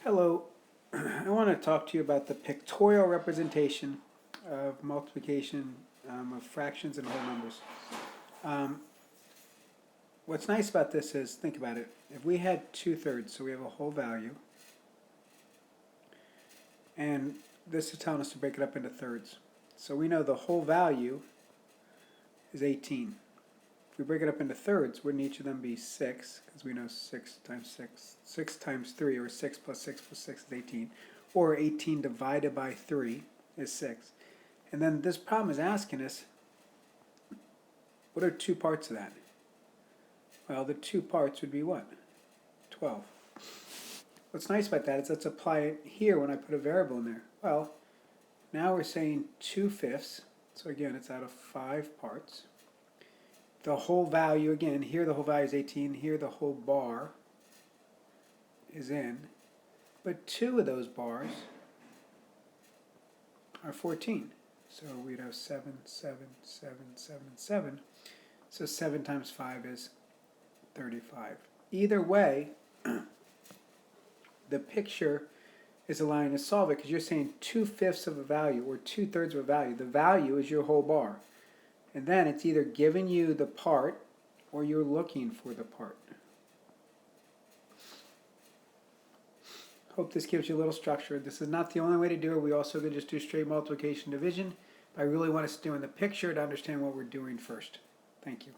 Hello, I want to talk to you about the pictorial representation of multiplication of fractions and whole numbers. Um, what's nice about this is, think about it, if we had 2/3, so we have a whole value, and this is telling us to break it up into thirds. So we know the whole value is 18. If we break it up into thirds, wouldn't each of them be 6? Because we know 6 times 6, 6 times 3, or 6 plus 6 plus 6 is 18. Or 18 divided by 3 is 6. And then this problem is asking us, what are two parts of that? Well, the two parts would be what? 12. What's nice about that is let's apply it here when I put a variable in there. Well, now we're saying 2/5. So again, it's out of 5 parts. The whole value, again, here the whole value is 18, here the whole bar is in, but 2 of those bars are 14. So we'd have 7, 7, 7, 7, 7. So 7 times 5 is 35. Either way, the picture is allowing us to solve it because you're saying 2/5 of a value or 2/3 of a value. The value is your whole bar. And then it's either giving you the part or you're looking for the part. Hope this gives you a little structure. This is not the only way to do it. We also could just do straight multiplication division. But I really want us to do in the picture to understand what we're doing first. Thank you.